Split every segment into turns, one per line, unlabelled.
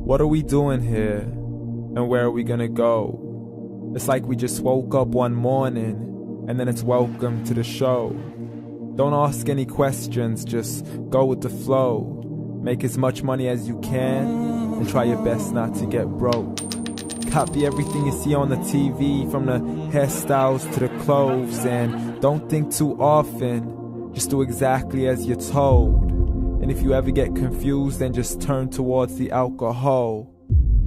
What are we doing here? And where are we gonna go? It's like we just woke up one morning and then it's welcome to the show. Don't ask any questions, just go with the flow. Make as much money as you can and try your best not to get broke. Copy everything you see on the TV, from the hairstyles to the clothes, and don't think too often, just do exactly as you're told. And if you ever get confused, then just turn towards the alcohol.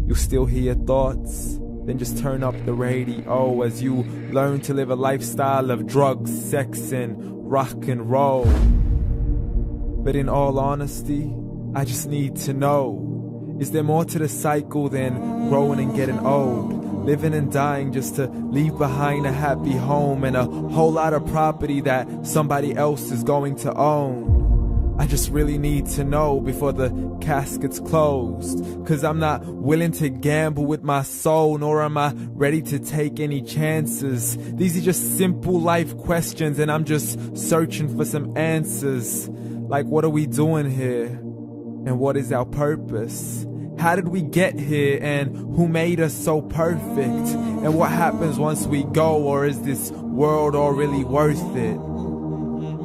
You'll still hear your thoughts, then just turn up the radio as you learn to live a lifestyle of drugs, sex, and rock and roll. But in all honesty, I just need to know, is there more to the cycle than growing and getting old? Living and dying just to leave behind a happy home and a whole lot of property that somebody else is going to own. I just really need to know before the casket's closed, 'cause I'm not willing to gamble with my soul, nor am I ready to take any chances. These are just simple life questions and I'm just searching for some answers. Like, what are we doing here? And what is our purpose? How did we get here, and who made us so perfect? And what happens once we go, or is this world all really worth it?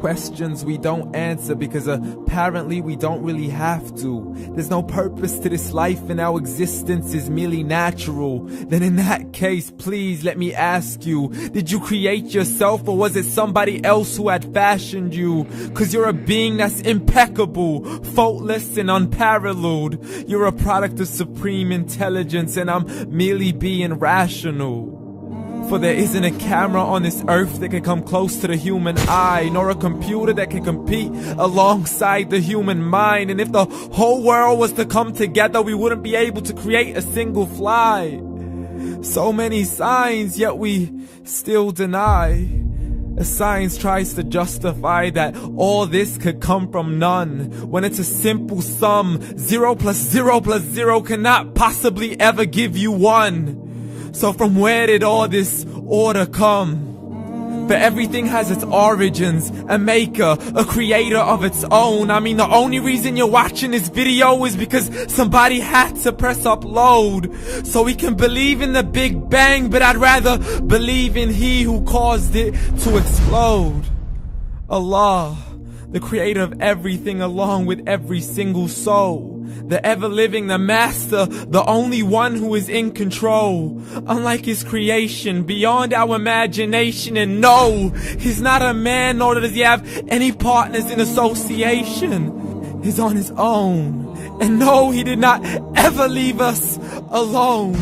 Questions we don't answer because apparently we don't really have to. There's no purpose to this life and our existence is merely natural. Then in that case, please let me ask you, did you create yourself, or was it somebody else who had fashioned you? 'Cause you're a being that's impeccable, faultless and unparalleled. You're a product of supreme intelligence and I'm merely being rational. For there isn't a camera on this earth that can come close to the human eye, nor a computer that can compete alongside the human mind. And if the whole world was to come together, we wouldn't be able to create a single fly. So many signs, yet we still deny. As science tries to justify that all this could come from none, when it's a simple sum. 0 plus 0 plus 0 cannot possibly ever give you 1. So from where did all this order come? For everything has its origins, a maker, a creator of its own. I mean, the only reason you're watching this video is because somebody had to press upload. So we can believe in the Big Bang, but I'd rather believe in He who caused it to explode. Allah, the creator of everything along with every single soul. The ever-living, the master, the only one who is in control. Unlike his creation, beyond our imagination. And no, he's not a man, nor does he have any partners in association. He's on his own. And no, he did not ever leave us alone.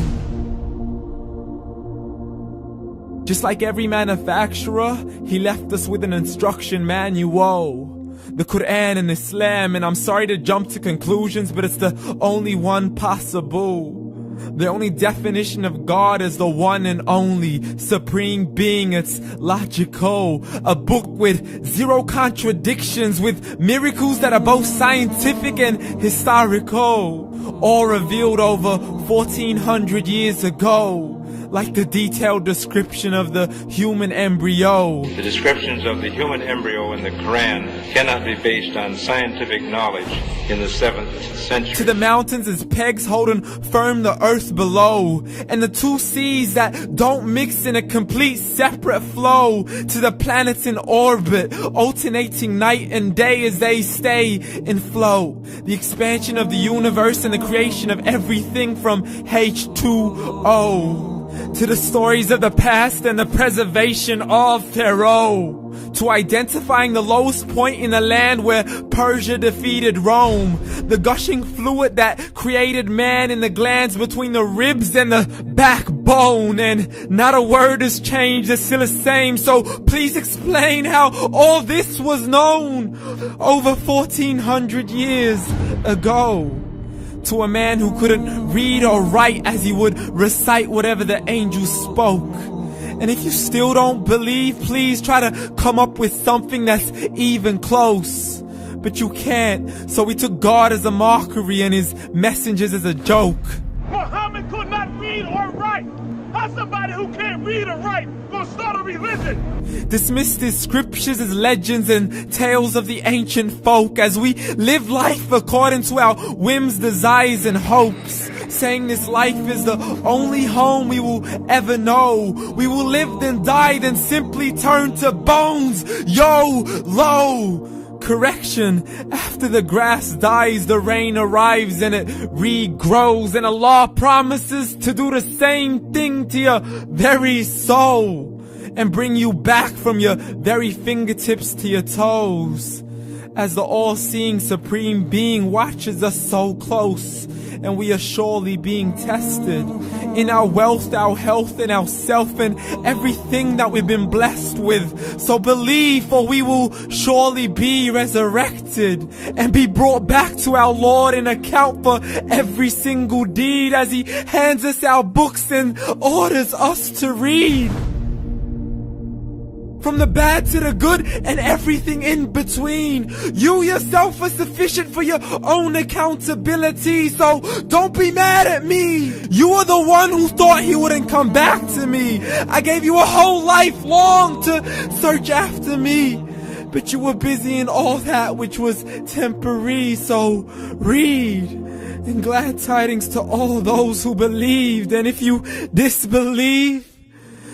Just like every manufacturer, he left us with an instruction manual. The Quran and Islam, and I'm sorry to jump to conclusions, but it's the only one possible. The only definition of God is the one and only supreme being. It's logical. A book with 0 contradictions, with miracles that are both scientific and historical. All revealed over 1400 years ago. Like the detailed description of the human embryo.
The descriptions of the human embryo in the Quran cannot be based on scientific knowledge in the 7th century.
To the mountains as pegs holding firm the earth below, and the 2 seas that don't mix in a complete separate flow. To the planets in orbit, alternating night and day as they stay in flow. The expansion of the universe and the creation of everything from H2O. To the stories of the past and the preservation of Pharaoh. To identifying the lowest point in the land where Persia defeated Rome. The gushing fluid that created man in the glands between the ribs and the backbone. And not a word has changed, it's still the same. So please explain how all this was known over 1400 years ago. To a man who couldn't read or write, as he would recite whatever the angels spoke. And if you still don't believe, please try to come up with something that's even close. But you can't, so we took God as a mockery and his messengers as a joke.
Muhammad could not read or write. How's somebody who can't read or write gonna start a religion?
Dismissed his scriptures as legends and tales of the ancient folk, as we live life according to our whims, desires, and hopes. saying this life is the only home we will ever know. We will live then die, then simply turn to bones. YOLO! Correction, after the grass dies, the rain arrives and it regrows, and Allah promises to do the same thing to your very soul and bring you back from your very fingertips to your toes, as the all-seeing supreme being watches us so close, and we are surely being tested in our wealth, our health, and our self, and everything that we've been blessed with. So believe, for we will surely be resurrected and be brought back to our Lord and account for every single deed, as He hands us our books and orders us to read. From the bad to the good and everything in between. You yourself are sufficient for your own accountability, so don't be mad at me. You are the one who thought He wouldn't come back to me. I gave you a whole life long to search after me, but you were busy in all that which was temporary. So read, and glad tidings to all those who believed. And if you disbelieve,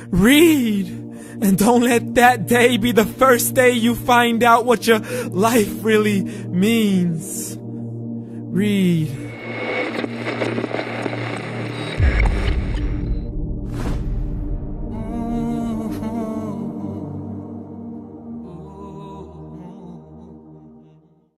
read. And don't let that day be the first day you find out what your life really means. Read.